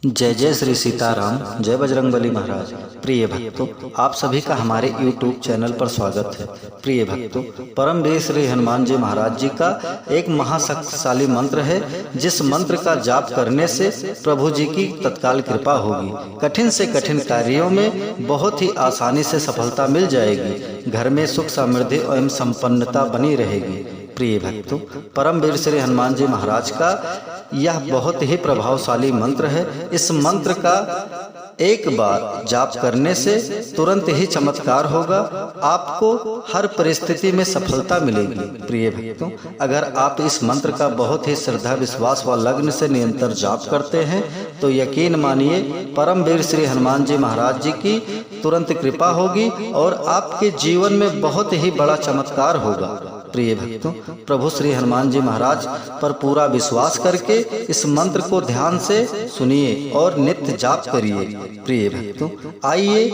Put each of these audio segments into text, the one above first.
जय जय श्री सीताराम, जय बजरंगबली महाराज। प्रिय भक्तों, आप सभी का हमारे YouTube चैनल पर स्वागत है। प्रिय भक्तों, परमवीर श्री हनुमान जी महाराज जी का एक महाशक्तिशाली मंत्र है, जिस मंत्र का जाप करने से प्रभु जी की तत्काल कृपा होगी। कठिन से कठिन कार्यों में बहुत ही आसानी से सफलता मिल जाएगी। घर में सुख समृद्धि एवं संपन्नता बनी रहेगी। प्रिय भक्तों, परमवीर श्री हनुमान जी महाराज का यह बहुत ही प्रभावशाली मंत्र है। इस मंत्र का एक बार जाप करने से तुरंत ही चमत्कार होगा। आपको हर परिस्थिति में सफलता मिलेगी। प्रिय भक्तों, अगर आप इस मंत्र का बहुत ही श्रद्धा विश्वास व लग्न से निरंतर जाप करते हैं तो यकीन मानिए परमवीर श्री हनुमान जी महाराज जी की तुरंत कृपा होगी और आपके जीवन में बहुत ही बड़ा चमत्कार होगा। प्रिय भक्तों, प्रभु श्री हनुमान जी महाराज पर पूरा विश्वास करके इस मंत्र को ध्यान से सुनिए और नित्य जाप करिए। प्रिय भक्तों, आइए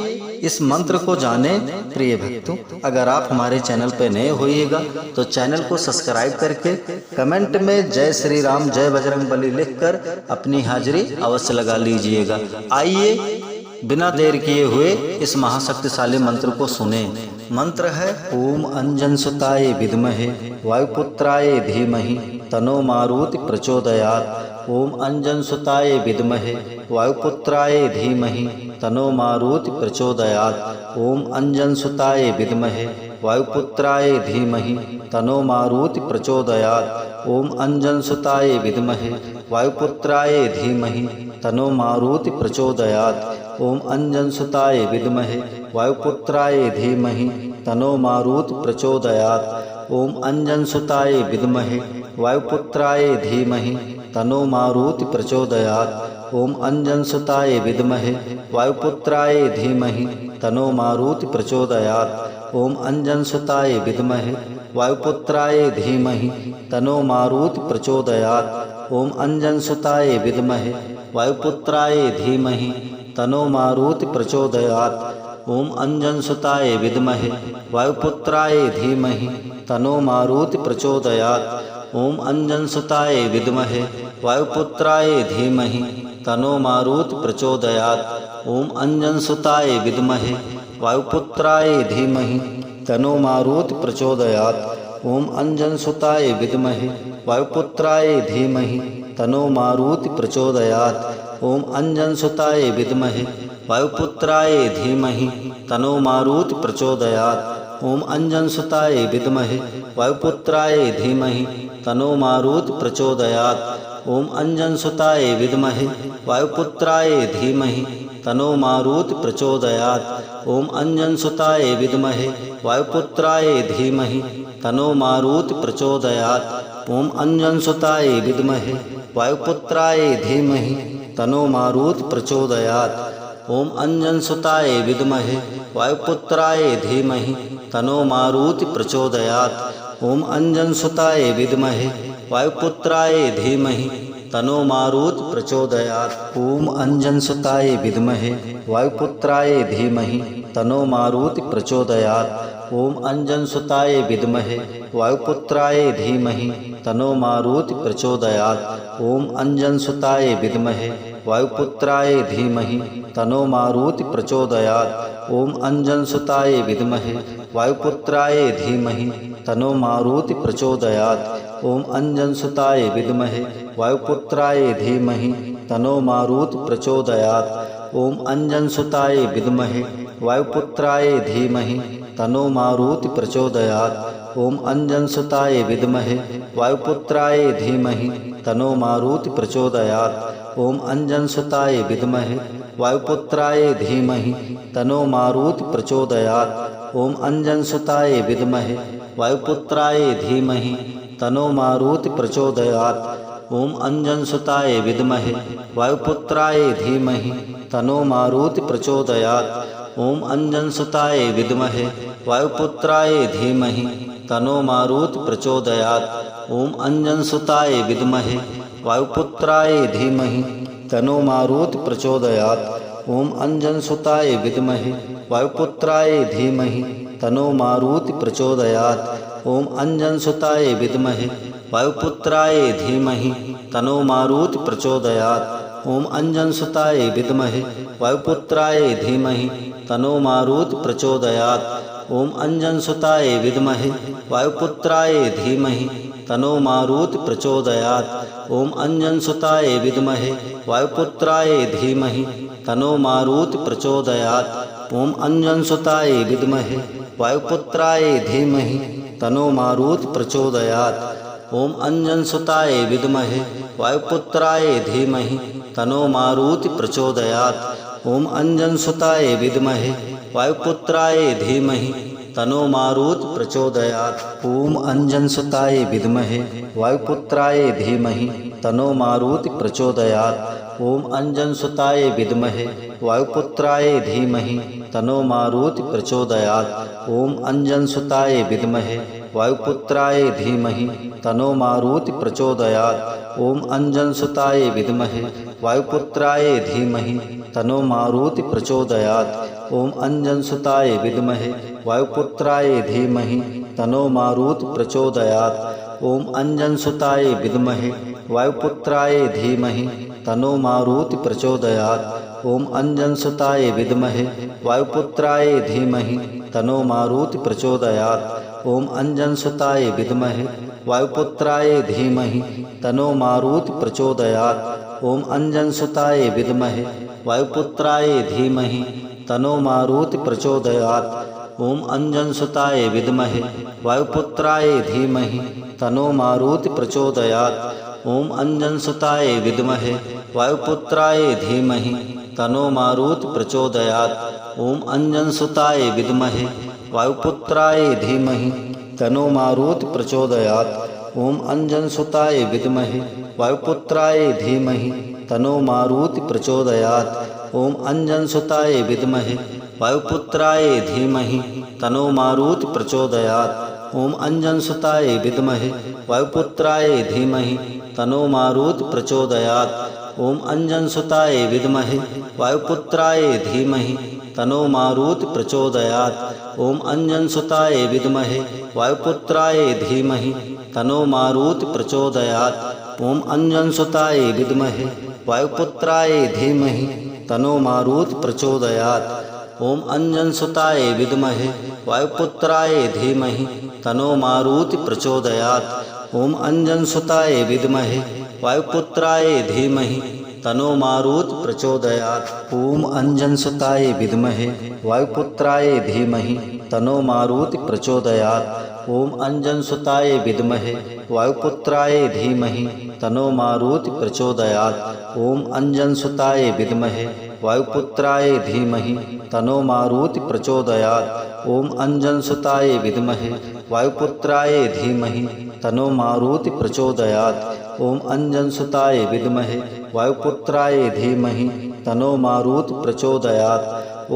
इस मंत्र को जाने। प्रिय भक्तों, अगर आप हमारे चैनल पर नए होइएगा तो चैनल को सब्सक्राइब करके कमेंट में जय श्री राम जय बजरंगबली लिखकर अपनी हाजिरी अवश्य लगा लीजिएगा। आइए बिना देर किए हुए इस महाशक्तिशाली मंत्र को सुने। मंत्र है ओम अंजन सुताय विद्महे वायुपुत्राय धीमहि तनो मारुति प्रचोदयात्। ओम अंजन सुताय विद्महे वायुपुत्राय धीमहि तनो मारुति प्रचोदयात्। ओम अंजन सुताय विद्महे वायुपुत्राय धीमहि तनो मारुति प्रचोदयात्। ओम अंजन सुताय विद्महे वायुपुत्राय धीमहि तनो मारुति प्रचोदयात्। ओम अंजन सुताय विद्महे वायुपुत्राय धीमहि तनो मारुति प्रचोदयात्। ओम अंजन सुताय विद्महे वायुपुत्राय धीमहि तनो मारुति प्रचोदयात्। ओम अंजन सुताय विद्महे वायुपुत्राय धीमहि तनो मारुति प्रचोदयात्। ओम अंजन सुताय विद्महे वायुपुत्राय धीमहि तनो मारुति प्रचोदयात्। ओम अंजन सुताय विद्महे वायुपुत्राय धीमहि तनो मारुति प्रचोदयात्। ओम अंजन सुताय विद्महे वायुपुत्राय धीमहि तनो मारुति प्रचोदयात्। ओम अंजन सुताय विद्महे वायुपुत्राय धीमहि तनो मारुति प्रचोदयात्। ओम अंजन सुताय विद्महे वायुपुत्राय धीमहि तनो मारुति प्रचोदयात्। ओम अंजन सुताय विद्महे वायुपुत्राय धीमहि तनो मारुति प्रचोदयात्। ओम अंजन सुताय विद्महे वायुपुत्राय धीमहि तनो मारुति प्रचोदयात्। ओम अंजन सुताय विद्महे वायुपुत्राय धीमहि तनो मारुति प्रचोदयात्। ओम अंजन सुताय विद्महे वायुपुत्राय धीमहि तनो मारुति प्रचोदयात्। ओम अंजन सुताय विद्महे वायुपुत्राय धीमहि तनो मारुति प्रचोदयात्। ओम अंजन सुताय विद्महे वायुपुत्राय धीमहि तनो मारुति प्रचोदयात्। ओम अंजन सुताय विद्महे वायुपुत्राय धीमहि तनो मारुति प्रचोदयात्। ओम अंजन सुताय विद्महे वायुपुत्राय धीमहि तनो मारुति प्रचोदयात्। ओम अंजन सुताय विद्महे वायुपुत्राय धीमहि तनो मारुति प्रचोदयात्। ओम अंजन सुताय विद्महे वायुपुत्राय धीमहि तनो मारुति प्रचोदयात्। ओम अंजन सुताय विद्महे वायुपुत्राय धीमहि तनो मारुति प्रचोदयात्। ओम अंजन सुताय विद्महे वायुपुत्राय धीमहि तनो मारुति प्रचोदयात्। ओम अंजन सुताय विद्महे वायुपुत्राय धीमहि तनो मारुति प्रचोदयात्। ओम अंजन सुताय विद्महे वायुपुत्राय धीमहि तनो मारुति प्रचोदयात्। ओम अंजन सुताय विद्महे वायुपुत्राय धीमहि तनो मारुति प्रचोदयात्। ओम अंजन सुताय विद्महे वायुपुत्राय धीमहि तनो मारुति प्रचोदयात्। ओम अंजन सुताय विद्महे वायुपुत्राय धीमहि तनो मारुति प्रचोदयात्। ओम अंजन सुताय विद्महे वायुपुत्राय धीमहि तनो मारुति प्रचोदयात्। ओम अंजन सुताय विद्महे वायुपुत्राय धीमहि तनो मारुति प्रचोदयात्। ओम अंजन सुताय विद्महे वायुपुत्राय धीमहि तनो मारुति प्रचोदयात्। ओम अंजन सुताय विद्महे वायुपुत्राय धीमहि तनो मारुति प्रचोदयात्। ओम अंजन सुताय विद्महे वायुपुत्राय धीमहि तनो मारुति प्रचोदयात्। ओम अंजनसुताय विद्महे वायुपुत्राय धीमहि तन्नो मारुति प्रचोदयात्। ओम अंजनसुताय विद्महे वायुपुत्राय धीमहि तन्नो मारुति प्रचोदयात्। ओम अंजनसुताय विद्महे वायुपुत्राय धीमहि तन्नो मारुति प्रचोदयात्। ओम अंजनसुताय विद्महे वायुपुत्राय धीमहि तन्नो मारुति प्रचोदयात्। ओम अंजनसुताय विद्महे वायुपुत्राय धीमहि तन्नो मारुति प्रचोदयात्। ओम अंजनसुताय विद्महे वायुपुत्राय धीमहि तन्नो मारुति प्रचोदयात्। ओम अंजनसुताय विद्महे वायुपुत्राय धीमहि तन्नो मारुति प्रचोदयात्। ओम अंजनसुताय विद्महे वायुपुत्राय धीमहि तन्नो मारुति प्रचोदयात्। ओम अंजनसुताय विद्महे वायुपुत्राय धीमहि तन्नो मारुति प्रचोदयात्। ओम अंजनसुताय विद्महे वायुपुत्राय धीमहि तन्नो मारुति प्रचोदयात्। ओम अंजनसुताय विद्महे वायुपुत्राय धीमहि तन्नो मारुति प्रचोदयात्। ओम अंजनसुताय विद्महे वायुपुत्राय धीमहि तन्नो मारुति प्रचोदयात्। ओम अंजनसुताय विद्महे वायुपुत्राय धीमहि तन्नो मारुति प्रचोदयात्। ओम अंजनसुताय विद्महे वायुपुत्राय धीमहि तन्नो मारुति प्रचोदयात्। ओम अंजनसुताय विद्महे वायुपुत्राय धीमहि तन्नो मारुति प्रचोदयात्। ओम अंजनसुताय विद्महे वायुपुत्राय धीमहि तन्नो मारुति प्रचोदयात्। ओम अंजनसुताय विद्महे वायुपुत्राय धीमहि तन्नो मारुति प्रचोदयात्। ओम अंजनसुताय विद्महे वायुपुत्राय धीमहि तन्नो मारुति प्रचोदयात्। ओम अंजनसुताय विद्महे वायुपुत्राय धीमहि तन्नो मारुति प्रचोदयात्। ओम अंजनसुताय विद्महे वायुपुत्राय धीमहि तन्नो मारुति प्रचोदयात्। ओम अंजनसुताय विद्महे वायुपुत्राय धीमहि तन्नो मारुति प्रचोदयात्। ओम अंजनसुताय विद्महे वायुपुत्राय धीमहि तन्नो मारुति प्रचोदयात्। ओम अंजनसुताय विद्महे वायुपुत्राय धीमहि तन्नो मारुति प्रचोदयात्। ओम अंजनसुताय विद्महे वायुपुत्राय धीमहि तन्नो मारुति प्रचोदयात्। ओम अंजनसुताय विद्महे वायुपुत्राय धीमहि तन्नो मारुति प्रचोदयात्। ओम अंजनसुताय विद्महे वायुपुत्राय धीमहि तन्नो मारुति प्रचोदयात्। ओम अंजनसुताय विद्महे वायुपुत्राय धीमहि तन्नो मारुति प्रचोदयात्। ओम अंजनसुताय विद्महे वायुपुत्राय धीमहि तन्नो मारुति प्रचोदयात्। ओम अंजनसुताय विद्महे वायुपुत्राय धीमहि तन्नो मारुति प्रचोदयात्। ओम अंजनसुताय विद्महे वायुपुत्राय धीमहि तन्नो मारुति प्रचोदयात्। ओम अंजनसुताय विद्महे वायुपुत्राय धीमहि तन्नो मारुति प्रचोदयात्।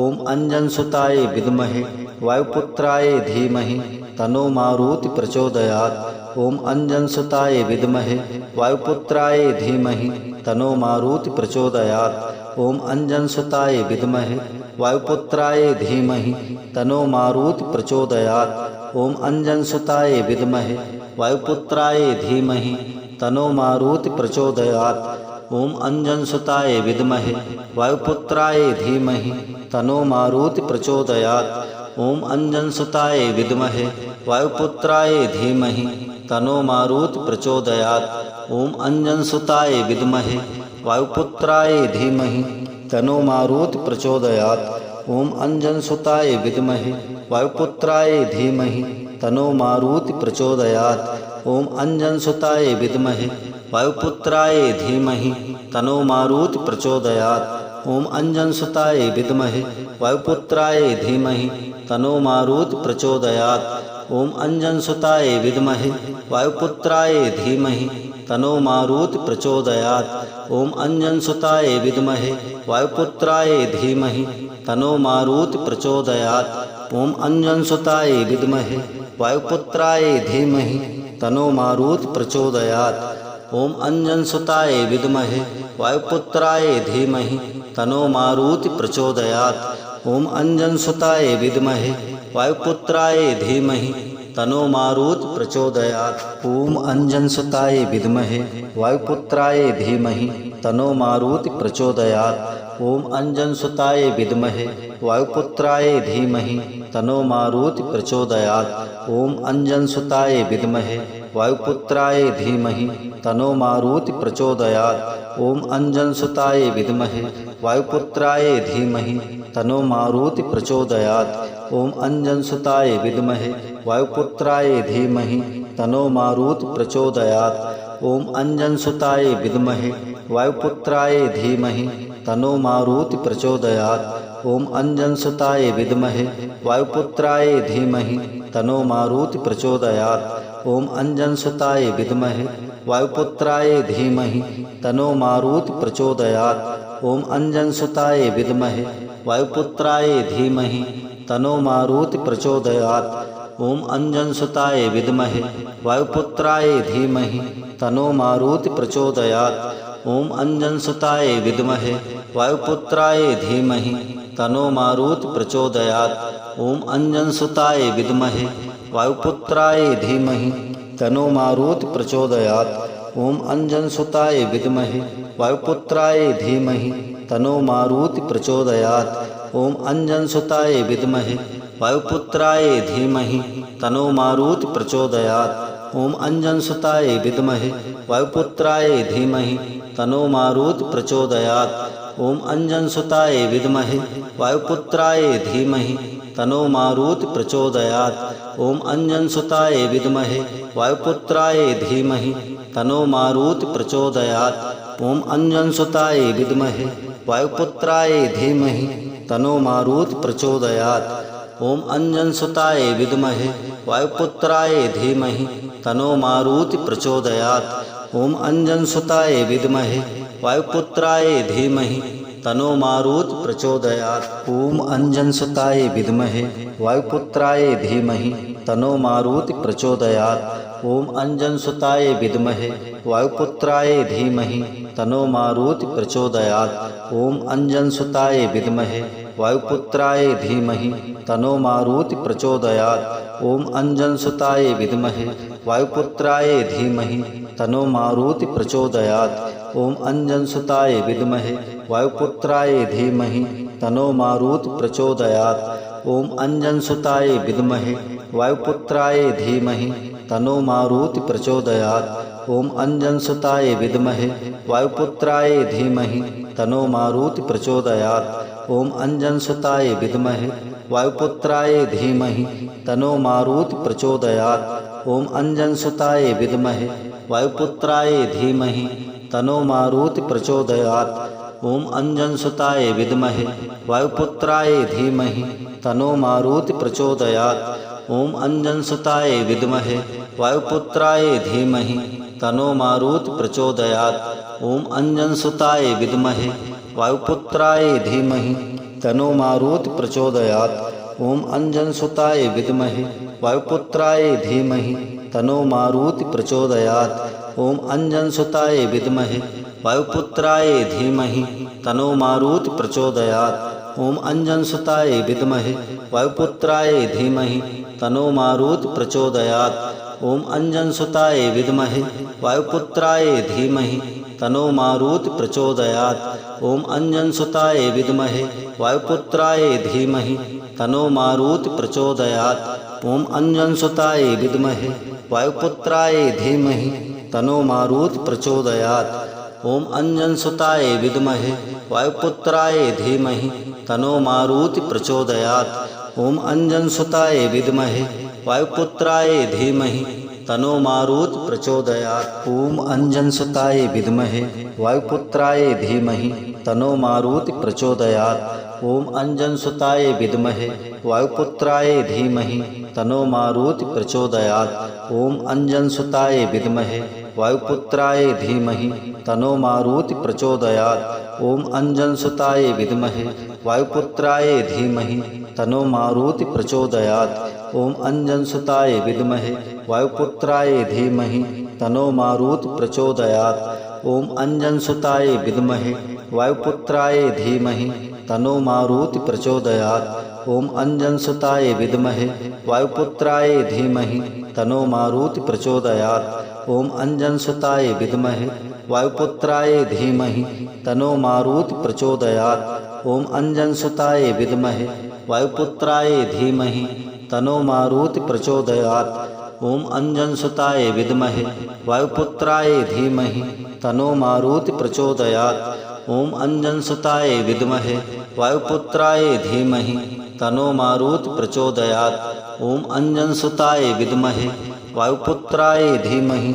ओम अंजनसुताय विद्महे वायुपुत्राय धीमहि तन्नो मारुति प्रचोदयात्। ओम अंजनसुताय विद्महे वायुपुत्राय धीमहि तन्नो मारुति प्रचोदयात्। ओम अंजनसुताय विद्महे वायुपुत्राय धीमहि तन्नो मारुति प्रचोदयात्। ओम अंजनसुताय विद्महे वायुपुत्राय धीमहि तन्नो मारुति प्रचोदयात्। ओम अंजनसुताय विद्महे वायुपुत्राय धीमहि तन्नो मारुति प्रचोदयात्। ओम अंजनसुताय विद्महे वायुपुत्राय धीमहि तन्नो मारुति प्रचोदयात्। ओम अंजनसुताय विद्महे वायुपुत्राय धीमहि तन्नो मारुति प्रचोदयात्। ओम अंजनसुताय विद्महे वायुपुत्राय धीमहि तन्नो मारुति प्रचोदयात्। ओम अंजनसुताय विद्महे वायुपुत्राय धीमहि तन्नो मारुति प्रचोदयात्। ओम अंजनसुताय विद्महे वायुपुत्राय धीमहि तन्नो मारुति प्रचोदयात्। ओम अंजनसुताय विद्महे वायुपुत्राय धीमहि तन्नो मारुति प्रचोदयात्। ओम अंजनसुताय विद्महे वायुपुत्राय धीमहि तन्नो मारुति प्रचोदयात्। ओम अंजनसुताय विद्महे वायुपुत्राय धीमहि तन्नो मारुति प्रचोदयात्। ओम अंजनसुताय विद्महे वायुपुत्राय धीमहि तन्नो मारुति प्रचोदयात्। ओम अंजनसुताय विद्महे वायुपुत्राय धीमहि तन्नो मारुति प्रचोदयात्। ओम अंजनसुताय विद्महे वायुपुत्राय धीमहि तनो मारुति प्रचोदयात्। ओम अंजनसुताय विद्महे वायुपुत्राय धीमहि तनो मारुति प्रचोदयात्। ओम अंजनसुताय विद्महे वायुपुत्राय धीमहि तनो मारुति प्रचोदयात्। ओम अंजनसुताय विद्महे वायुपुत्राय धीमहि तनो मारुति प्रचोदयात्। ओम अंजनसुताय विद्महे वायुपुत्राय धीमहि तनो मारुति प्रचोदयात्। ओम अंजनसुताय विद्महे वायुपुत्राय धीमहि तनो मारुति प्रचोदयात्। ओम अंजनसुताय विद्महे वायुपुत्राय धीमहि तनो मारुति प्रचोदयात्। ओम अंजनसुताय विद्महे वायुपुत्राय धीमहि तनो मारुति प्रचोदयात्। ओम अंजनसुताय विद्महे वायुपुत्राय धीमहि तनो मारुति प्रचोदयात्। ओम अंजनसुताय विद्महे वायुपुत्राय धीमहि तनो मारुति प्रचोदयात्। ओम अंजनसुताय विद्महे वायुपुत्राय धीमहि तनो मारुति प्रचोदयात्। ओम अंजनसुताय विद्महे वायुपुत्राय धीमहि तनो मारुति प्रचोदयात्। ओम अंजनसुताय विद्महे वायुपुत्राय धीमहि तनो मारुति प्रचोदयात्। ओम अंजनसुताय विद्महे वायुपुत्राय धीमहि तनो मारुति प्रचोदयात्। ओम अंजनसुताय विद्महे वायुपुत्राय धीमहि तनो मारुति प्रचोदयात्। ओम अंजनसुताय विद्महे वायुपुत्राय धीमहि तनो मारुति प्रचोदयात्। ओम अंजनसुताय विद्महे वायुपुत्राय धीमहि तनो मारुति प्रचोदयात्। ओम अंजनसुताय विद्महे वायुपुत्राय धीमहि तनो मारुति प्रचोदयात्। ओम अंजनसुताय विद्महे वायुपुत्राय धीमहि तनो मारुति प्रचोदयात्। ओम अंजनसुताय विद्महे वायुपुत्राय धीमहि तनो मारुति प्रचोदयात्। ओम अंजनसुताय विद्महे वायुपुत्राय धीमहि तनो मारुति प्रचोदयात्। ओम अंजनसुताय विद्महे वायुपुत्राय धीमहि तनो मारुति प्रचोदयात्। ओम अंजनसुताय विद्महे वायुपुत्राय धीमहि तनो मारुति प्रचोदयात्। ओम अंजनसुताय विद्महे वायुपुत्राय धीमहि तनो मारुति प्रचोदयात्। ओम अंजनसुताय विद्महे वायुपुत्राय धीमहि तनो मारुति प्रचोदयात्। ओम अंजनसुताय विद्महे वायुपुत्राय धीमहि तनो मारुति प्रचोदयात्। ओम अंजनसुताय विद्महे वायुपुत्राय धीमहि तनो मारुति प्रचोदयात्। ओम अंजनसुताय विद्महे वायुपुत्राय धीमहि तनो मारुति प्रचोदयात्। ओम अंजनसुताय विद्महे वायुपुत्राय धीमहि तनो मारुति प्रचोदयात्। ओम अंजनसुताय विद्महे वायुपुत्राय धीमहि तनो मारुति प्रचोदयात्। ओम अंजनसुताय विद्महे वायुपुत्राय धीमहि तनो मारुति प्रचोदयात्। ओम अंजनसुताय विद्महे वायुपुत्राय धीमहि तनो मारुति प्रचोदयात्। ओम अंजनसुताय विद्महे वायुपुत्राय धीमहि तनो मारुति प्रचोदयात्। ओम अंजनसुताय विद्महे वायुपुत्राय धीमहि तनो मारुति प्रचोदयात्। ओम अंजनसुताय विद्महे वायुपुत्राय धीमहि तनो मारुति प्रचोदयात्। ओम अंजनसुताय विद्महे वायुपुत्राय धीमहि तनो मारुति प्रचोदयात्। ओम अंजनसुताय विद्महे वायुपुत्राय धीमहि तनो मारुति प्रचोदयात्। ओम अंजनसुताय विद्महे वायुपुत्राय धीमहि तनो मारुति प्रचोदयात्। ओम अंजनसुताय विद्महे वायुपुत्राय धीमहि तनो मारुति प्रचोदयात्। ओम अंजनसुताय विद्महे वायुपुत्राय धीमहि तनो मारुति प्रचोदयात्। ओम अंजनसुताय विद्महे वायुपुत्राय धीमहि तनो मारुति प्रचोदयात्। ओम अंजनसुताय विद्महे वायुपुत्राय धीमहि तनो मारुति प्रचोदयात्। ओम अंजनसुताय विद्महे वायुपुत्राय धीमहि तनो मारुति प्रचोदयात्। ओम अंजनसुताय विद्महे वायुपुत्राय धीमहि तनो मारुति प्रचोदयात्। ओम अंजनसुताय विद्महे वायुपुत्राय धीमहि तनो मारुति प्रचोदयात्। ओम अंजनसुताय विद्महे वायुपुत्राय धीमहि तनो मारुति प्रचोदयात्। ओम अंजनसुताय विद्महे वायुपुत्राय धीमहि तनो मारुति प्रचोदयात्। ओम अंजनसुताय विद्महे वायुपुत्राय धीमहि तन्नो मारुति प्रचोदयात्। ओम अंजनसुताय विद्महे वायुपुत्राय धीमहि तन्नो मारुति प्रचोदयात्। ओम अंजनसुताय विद्महे वायुपुत्राय धीमहि तन्नो मारुति प्रचोदयात्। ओम अंजनसुताय विद्महे वायुपुत्राय धीमहि तन्नो मारुति प्रचोदयात्। ओम अंजनसुताय विद्महे वायुपुत्राय धीमहि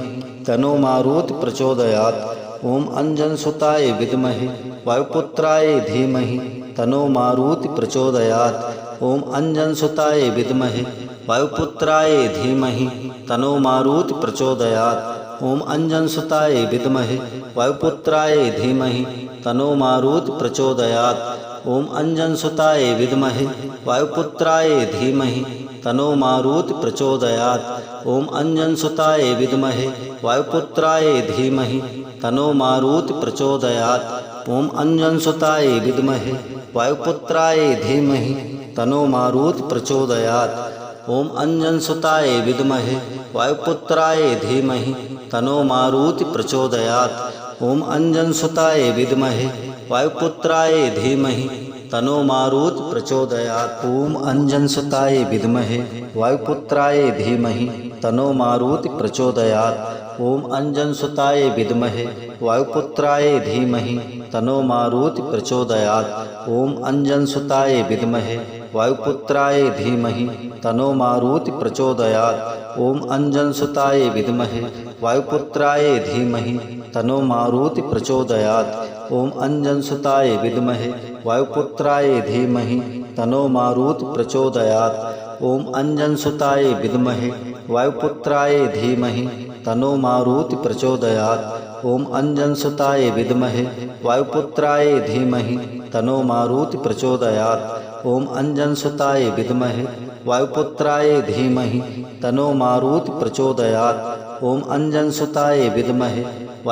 तन्नो मारुति प्रचोदयात्। ओम अंजनसुताय विद्महे वायुपुत्राय धीमहि तन्नो मारुति प्रचोदयात्। ओम अंजनसुताय विद्महे वायुपुत्राय धीमहि तन्नो मारुति प्रचोदयात्। ओम अंजनसुताय विद्महे वायुपुत्राय धीमहि तन्नो मारुति प्रचोदयात्। ओम अंजनसुताय विद्महे वायुपुत्राय धीमहि तन्नो मारुति प्रचोदयात्। ओम अंजनसुताय विद्महे वायुपुत्राय धीमहि तन्नो मारुति प्रचोदयात्। ओम अंजनसुताय विद्महे वायुपुत्राय धीमहि तन्नो मारुति प्रचोदयात्। ओम अंजनसुताय विद्महे वायुपुत्राय धीमहि तन्नो मारुति प्रचोदयात्। ओम अंजनसुताय विद्महे वायुपुत्राय धीमहि तन्नो मारुति प्रचोदयात्। ओम अंजनसुताय विद्महे वायुपुत्राय धीमहि तन्नो मारुति प्रचोदयात्। ओम अंजनसुताय विद्महे वायुपुत्राय धीमहि तन्नो मारुति प्रचोदयात्। ओम अंजनसुताय विद्महे वायुपुत्राय धीमहि तन्नो मारुति प्रचोदयात्। ओम अंजनसुताय विद्महे वायुपुत्राय धीमहि तन्नो मारुति प्रचोदयात्। ओम अंजनसुताय विद्महे वायुपुत्राय धीमहि तन्नो मारुति प्रचोदयात्। ओम अंजनसुताय विद्महे वायुपुत्राय धीमहि तन्नो मारुति प्रचोदयात्। ओम अंजनसुताय विद्महे वायुपुत्राय धीमहि तन्नो मारुति प्रचोदयात्। ओम अंजनसुताय विद्महे वायुपुत्राय धीमहि तन्नो मारुति प्रचोदयात्। ओम अंजनसुताय विद्महे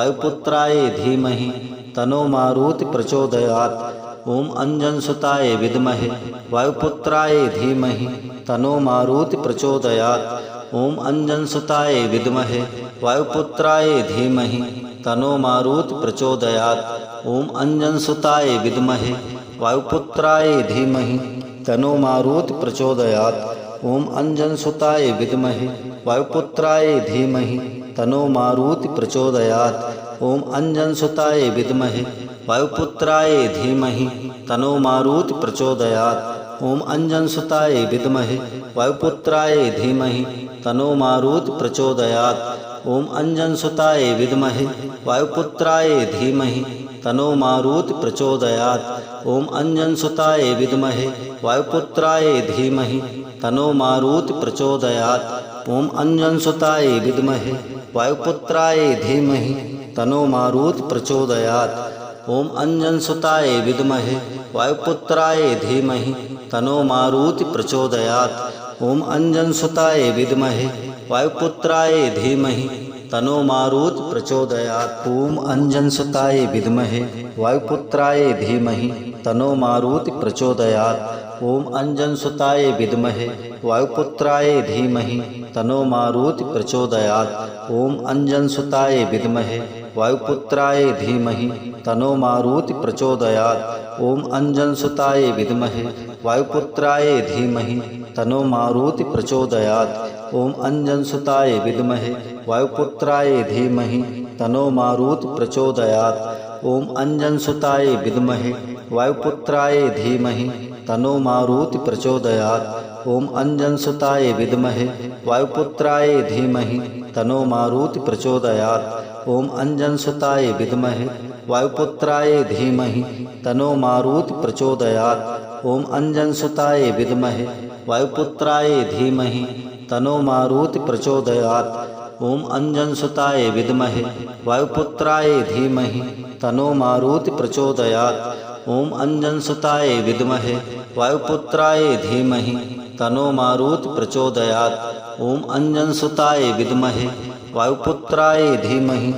वायुपुत्राय धीमहि तन्नो मारुति प्रचोदयात्। ओम अंजनसुताय विद्महे वायुपुत्राय धीमहि तन्नो मारुति प्रचोदयात्। ओम अंजनसुताय विद्महे वायुपुत्राय धीमहि तन्नो मारुति प्रचोदयात्। ओम अंजनसुताय विद्महे वायुपुत्राय धीमहि तन्नो मारुति प्रचोदयात्। ओम अंजनसुताय विद्महे वायुपुत्राय धीमहि तन्नो मारुति प्रचोदयात्। ओम अंजनसुताय विद्महे वायुपुत्राय धीमहि तन्नो मारुति प्रचोदयात्। ओम अंजनसुताय विद्महे वायुपुत्राय धीमहि तन्नो मारुति प्रचोदयात्। ओम अंजनसुताय विद्महे वायुपुत्राय धीमहि तन्नो मारुति प्रचोदयात्। ओम अंजनसुताय विद्महे वायुपुत्राय धीमहि तन्नो मारुति प्रचोदयात्। ओम अंजनसुताय विद्महे वायुपुत्राय धीमहि तन्नो मारुति प्रचोदयात्। ओम अंजनसुताय विद्महे वायुपुत्राय धीमहि तन्नो मारुति प्रचोदयात्। ओम अंजनसुताय विद्महे वायुपुत्राय धीमहि तन्नो मारुति प्रचोदयात्। ओम अंजनसुताय विद्महे वायुपुत्राय धीमहि तन्नो मारुति प्रचोदयात्। ओम अंजनसुताय विद्महे वायुपुत्राय धीमहि तन्नो मारुति प्रचोदयात्। ओम अंजनसुताय विद्महे वायुपुत्राय धीमहि तन्नो मारुति प्रचोदयात्। ओम अंजनसुताय विद्महे वायुपुत्राय धीमहि तन्नो मारुति प्रचोदयात्। ओम अंजनसुताय विद्महे वायुपुत्राय धीमहि तन्नो मारुति प्रचोदयात्। ओम अंजनसुताय विद्महे वायुपुत्राय धीमहि तन्नो मारुति प्रचोदयात्। ओम अंजनसुताय विद्महे वायुपुत्राय धीमहि तन्नो मारुति प्रचोदयात्। ओम अंजनसुताय विद्महे वायुपुत्राय धीमहि तन्नो मारुति प्रचोदयात्। ओम अंजनसुताय विद्महे वायुपुत्राय धीमहि तन्नो मारुति प्रचोदयात्। ओम अंजनसुताय विद्महे वायुपुत्राय धीमहि तन्नो मारुति प्रचोदयात्। ओम अंजनसुताय विद्महे वायुपुत्राय धीमहि तन्नो मारुति प्रचोदयात्। ओम अंजनसुताय विद्महे वायुपुत्राय धीमहि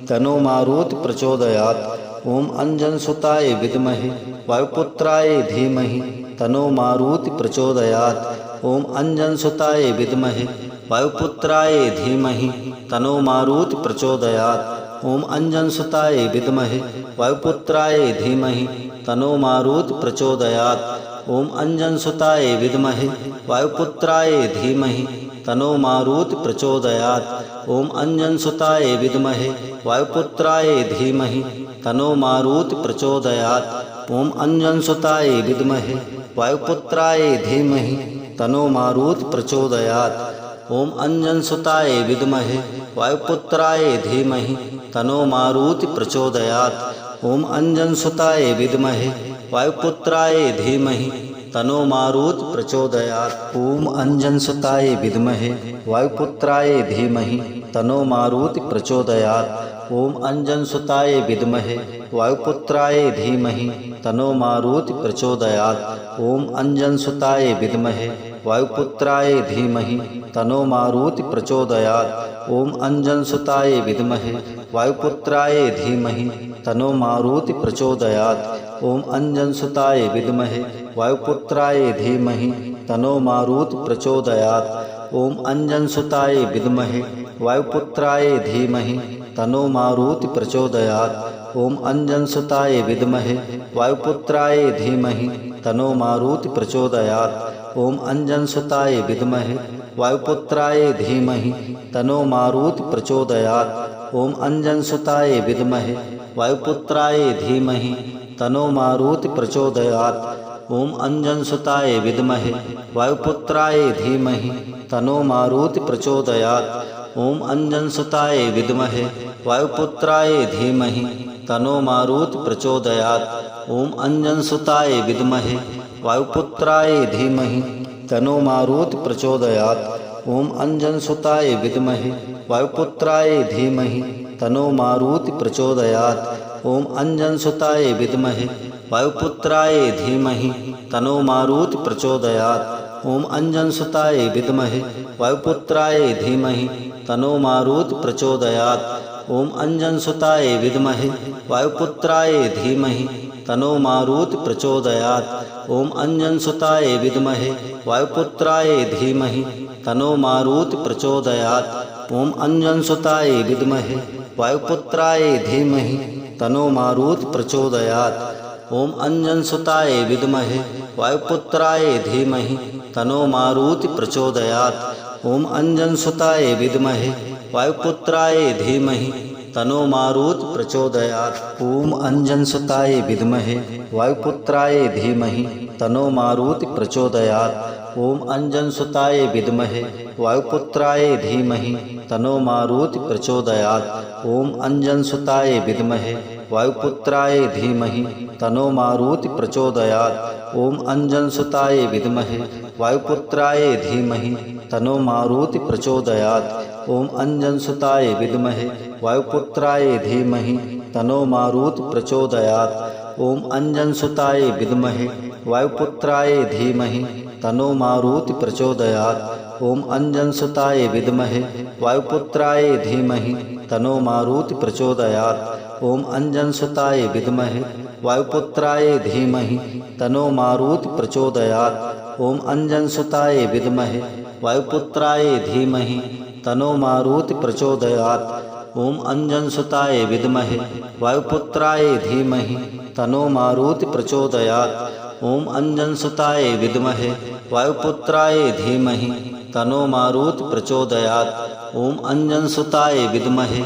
तन्नो मारुति प्रचोदयात्। ओम अंजनसुताय विद्महे वायुपुत्राय धीमहि तन्नो मारुति प्रचोदयात्। ओम अंजनसुताय विद्महे वायुपुत्राय धीमहि तन्नो मारुति प्रचोदयात्। ओम अंजनसुताय विद्महे वायुपुत्राय धीमहि तन्नो मारुत प्रचोदयात्। ओम अंजनसुताय विद्महे वायुपुत्राय धीमहि तन्नो मारुत प्रचोदयात्। ओम अंजनसुताय विद्महे वायुपुत्राय धीमहि तन्नो मारुत प्रचोदयात्। ओम अंजनसुताय विद्महे वायुपुत्राय धीमहि तन्नो मारुत प्रचोदयात्। ओम अंजनसुताय विद्महे वायुपुत्राय धीमहि तन्नो मारुत प्रचोदयात्। ओम अंजनसुताय विद्महे वायुपुत्राय धीमहि तन्नो मारुत प्रचोदयात्। ओम अंजनसुताय विद्महे वायुपुत्राय धीमहि तन्नो मारुत प्रचोदयात्। ओम अंजनसुताय विद्महे वायुपुत्राय धीमहि तन्नो मारुत प्रचोदयात्। ओम अंजनसुताय विद्महे वायुपुत्राय धीमहि तन्नो मारुत प्रचोदयात्। ओम अंजनसुताय विद्महे वायुपुत्राय धीमहि तन्नो मारुत प्रचोदयात्। ओम अंजनसुताय विद्महे वायुपुत्राय धीमहि तन्नो मारुत प्रचोदयात्। ओम अंजनसुताय विद्महे वायुपुत्राय धीमहि तन्नो मारुत प्रचोदयात्। ओम अंजनसुताय विद्महे वायुपुत्राय धीमहि तन्नो मारुत प्रचोदयात्। ओम अंजनसुताय विद्महे वायुपुत्राय धीमहि तन्नो मारुत प्रचोदयात्। ओम अंजनसुताय विद्महे वायुपुत्राय धीमहि तन्नो मारुत प्रचोदयात्। ओम अंजनसुताय विद्महे वायुपुत्राय धीमहि तन्नो मारुत प्रचोदयात्। ओम अंजनसुताय विद्महे वायुपुत्राय धीमहि तन्नो मारुत प्रचोदयात्। ओम अंजनसुताय विद्महे वायुपुत्राय धीमहि तन्नो मारुत प्रचोदयात्। ओम अंजनसुताय विद्महे वायुपुत्राय धीमहि तन्नो मारुत प्रचोदयात्। ओम अंजनसुताय विद्महे वायुपुत्राय धीमहि तन्नो मारुत प्रचोदयात्। ओम अंजनसुताय विद्महे वायुपुत्राय धीमहि तन्नो मारुत प्रचोदयात्। ओम अंजनसुताय विद्महे वायुपुत्राय धीमहि तन्नो मारुत प्रचोदयात्। ओम अंजनसुताय विद्महे वायुपुत्राय धीमहि तन्नो मारुत प्रचोदयात्। ओम अंजनसुताय विद्महे वायुपुत्राय धीमहि तन्नो मारुत प्रचोदयात्। ओम अंजनसुताय विद्महे वायुपुत्राय धीमहि तन्नो मारुत प्रचोदयात्। ओम अंजनसुताय विद्महे वायुपुत्राय धीमहि तन्नो मारुत प्रचोदयात्। ओम अंजनसुताय विद्महे वायुपुत्राय धीमहि तन्नो मारुत प्रचोदयात्। ओम अंजनसुताय विद्महे वायुपुत्राय धीमहि तन्नो मारुत प्रचोदयात्। ओम अंजनसुताय विद्महे वायुपुत्राय धीमहि तन्नो मारुत प्रचोदयात्। ओम अंजनसुताय विद्महे वायुपुत्राय धीमहि तन्नो मारुत प्रचोदयात्। ओम अंजनसुताय विद्महे वायुपुत्राय धीमहि तन्नो मारुत प्रचोदयात्। ओम अंजनसुताय विद्महे वायुपुत्राय धीमहि तन्नो मारुत प्रचोदयात्। ओम अंजनसुताय विद्महे वायुपुत्राय धीमहि तन्नो मारुत प्रचोदयात्। ओम अंजनसुताय विद्महे वायुपुत्राय धीमहि तन्नो मारुत प्रचोदयात्। ओम अंजनसुताय विद्महे वायुपुत्राय धीमहि तन्नो मारुत प्रचोदयात्। ओम अंजनसुताय विद्महे वायुपुत्राय धीमहि तन्नो मारुत प्रचोदयात्। ओम अंजनसुताय विद्महे वायुपुत्राय धीमहि तन्नो मारुत प्रचोदयात्। ओम अंजनसुताय विद्महे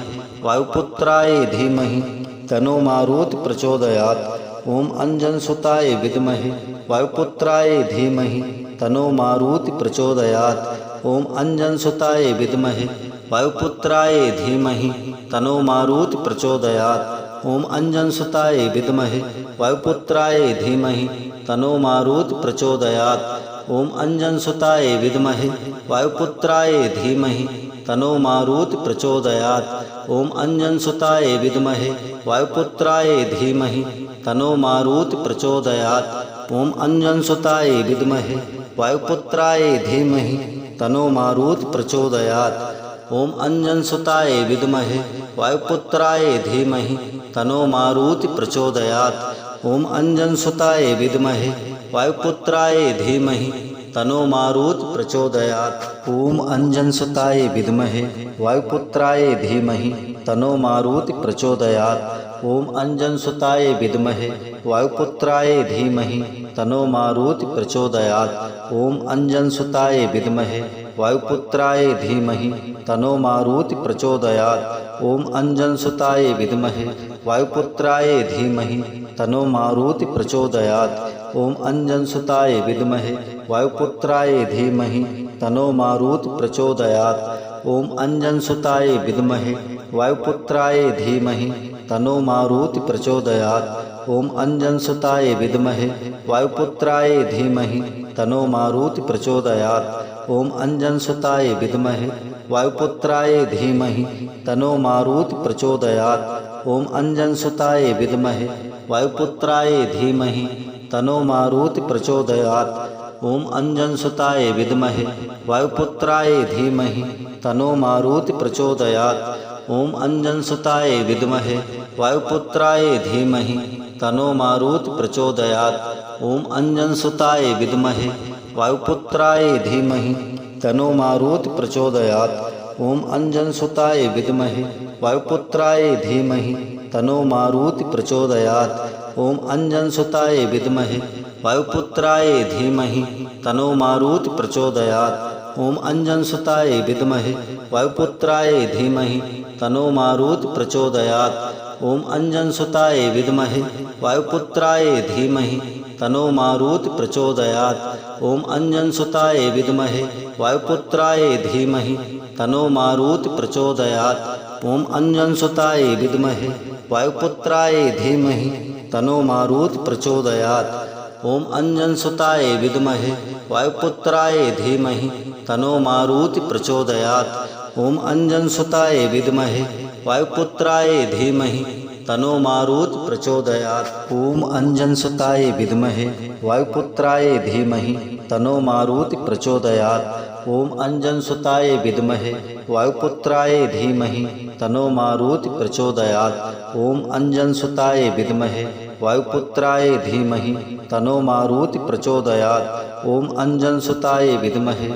वायुपुत्राय धीमहि तन्नो मारुत प्रचोदयात्। ओम अंजनसुताय विद्महे वायुपुत्राय धीमहि तन्नो मारुत प्रचोदयात्। ओम अंजनसुताय विद्महे वायुपुत्राय धीमहि तन्नो मारुत प्रचोदयात्। ओम अंजनसुताय विद्महे वायुपुत्राय धीमहि तन्नो मारुत प्रचोदयात्। ओम अंजनसुताय विद्महे वायुपुत्राय धीमहि तन्नो मारुत प्रचोदयात्। ओम अंजनसुताय विद्महे वायुपुत्राय धीमहि तन्नो मारुत प्रचोदयात्। ओम अंजनसुताय विद्महे वायुपुत्राय धीमहि तन्नो मारुत प्रचोदयात्। ओम अंजनसुताय विद्महे वायुपुत्राय धीमहि तन्नो मारुत प्रचोदयात्। ओम अंजनसुताय विद्महे वायुपुत्राय धीमहि तनो मारुति प्रचोदयात्। ओम अंजनसुताय विद्महे वायुपुत्राय धीमहि तनो मारुति प्रचोदयात्। ओम अंजनसुताय विद्महे वायुपुत्राय धीमहि तनो मारुति प्रचोदयात्। ओम अंजनसुताय विद्महे वायुपुत्राय धीमहि तनो मारुति प्रचोदयात्। ओम अंजनसुताय विद्महे वायुपुत्राय धीमहि तनो मारुति प्रचोदयात्। ओम अंजनसुताय विद्महे वायुपुत्राय धीमहि तनो मारुति प्रचोदयात्। ओम अंजनसुताय विद्महे वायुपुत्राय धीमहि तनो मारुति प्रचोदयात्। ओम अंजनसुताय विद्महे वायुपुत्राय धीमहि तनो मारुति प्रचोदयात्। ओम अंजनसुताय विद्महे वायुपुत्राय धीमहि तनो मारुति प्रचोदयात्। ओम अंजनसुताय विद्महे वायुपुत्राय धीमहि तनो मारुति प्रचोदयात्। ओम अंजनसुताय विद्महे वायुपुत्राय धीमहि तनो मारुति प्रचोदयात्। ओम अंजनसुताय विद्महे वायुपुत्राय धीमहि तनो मारुति प्रचोदयात्। ओम अंजनसुताय विद्महे वायुपुत्राय धीमहि तनो मारुति प्रचोदयात्। ओम अंजनसुताय विद्महे वायुपुत्राय धीमहि तनो मारुति प्रचोदयात्। ओम अंजनसुताय विद्महे वायुपुत्राय धीमहि तनो मारुति प्रचोदयात्। ओम अंजनसुताय विद्महे वायुपुत्राय धीमहि तनो मारुति प्रचोदयात्। ओम अंजनसुताय विद्महे वायुपुत्राय धीमहि तनो मारुति प्रचोदयात्। ओम अंजनसुताय विद्महे वायुपुत्राय धीमहि तनो मारुति प्रचोदयात्। ओम अंजनसुताय विद्महे वायुपुत्राय धीमहि तनो मारुति प्रचोदयात्। ओम अंजनसुताय विद्महे वायुपुत्राय धीमहि तनो मारुति प्रचोदयात्। ओम अंजनसुताय विद्महे वायुपुत्राय धीमहि तनो मारुति प्रचोदयात्। ओम अंजनसुताय विद्महे वायुपुत्राय धीमहि तनो मारुति प्रचोदयात्। ओम अंजनसुताय विद्महे वायुपुत्राय धीमहि तनो मारुति प्रचोदयात्। ओम अंजनसुताय विद्महे वायुपुत्राय धीमहि तनो मारुति प्रचोदयात्। ओम अंजनसुताय विद्महे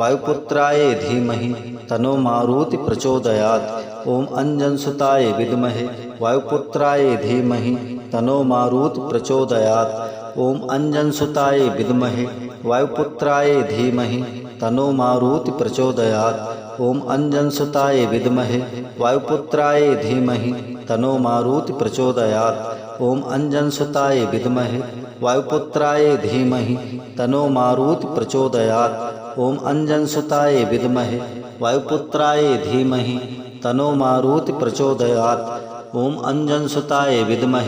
वायुपुत्राय धीमहि तनो मारुति प्रचोदयात्। ओम अंजनसुताय विद्महे वायुपुत्राय धीमहि तनो मारुति प्रचोदयात्। ओम अंजनसुताय विद्महे वायुपुत्राय धीमहि तनो मारुति प्रचोदयात्। ओम अंजनसुताय विद्महे वायुपुत्राय धीमहि तनो मारुति प्रचोदयात्। ओम अंजनसुताय विद्महे वायुपुत्राय धीमहि तनो मारुति प्रचोदयात्। ओम अंजनसुताय विद्महे वायुपुत्राय धीमहि तनो मारुति प्रचोदयात्। ओम अंजनसुताय विद्महे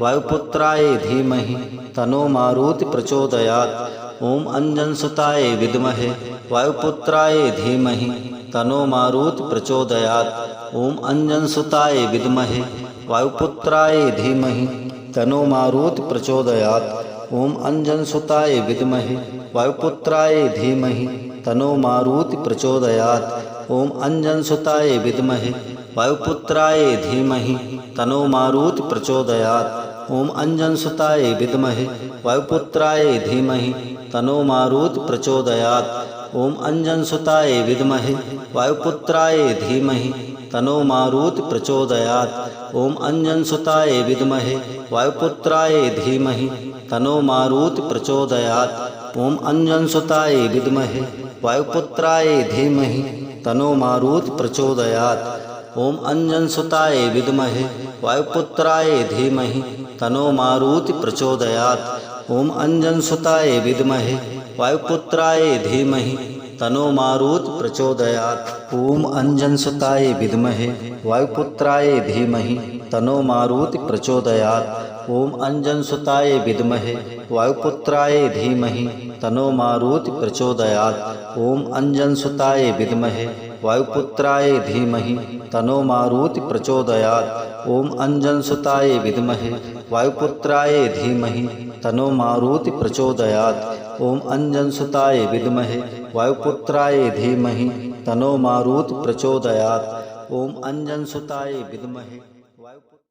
वायुपुत्राय धीमहि तनो मारुति प्रचोदयात्। ओम अंजनसुताय विद्महे वायुपुत्राय धीमहि तनो मारुति प्रचोदयात्। ओम अंजनसुताय विद्महे वायुपुत्राय धीमहि तनो मारुति प्रचोदयात्। ओम अंजनसुताय विद्महे वायुपुत्राय धीमहि तनो मारुति प्रचोदयात्। ओम अंजनसुताय विद्महे वायुपुत्राय धीमहि तनो मारुति प्रचोदयात्। ओम अंजनसुताय विद्महे वायुपुत्राय धीमहि तनो मारुति प्रचोदयात्। ओम अंजनसुताय विद्महे वायुपुत्राय धीमहि तनो मारुति प्रचोदयात्। ओम अंजनसुताय विद्महे वायुपुत्राय धीमहि तनो मारुति प्रचोदयात्। ओम अंजनसुताय विद्महे वायुपुत्राय धीमहि तनो मारुति प्रचोदयात्। ओम अंजनसुताय विद्महे वायुपुत्राय धीमहि तनो मारुति प्रचोदयात्। ओम अंजनसुताय विद्महे वायुपुत्राय धीमहि तनो मारुति प्रचोदयात्। ओम अंजनसुताय विद्महे वायुपुत्राय धीमहि तनो मारुति प्रचोदयात्। ओम अंजनसुताय विद्महे वायुपुत्राय धीमहि तनो मारुति प्रचोदयात्। ओम अंजनसुताय विद्महे वायुपुत्राय धीमहि तनो मारुति प्रचोदयात्। ओम अंजनसुताय विद्महे वायुपुत्राय धीमहि तनो मारुति प्रचोदयात्। ओम अंजनसुताय विद्महे वायुपुत्राय धीमहि तनो मारुति प्रचोदयात्। ओम अंजनसुताय विद्महे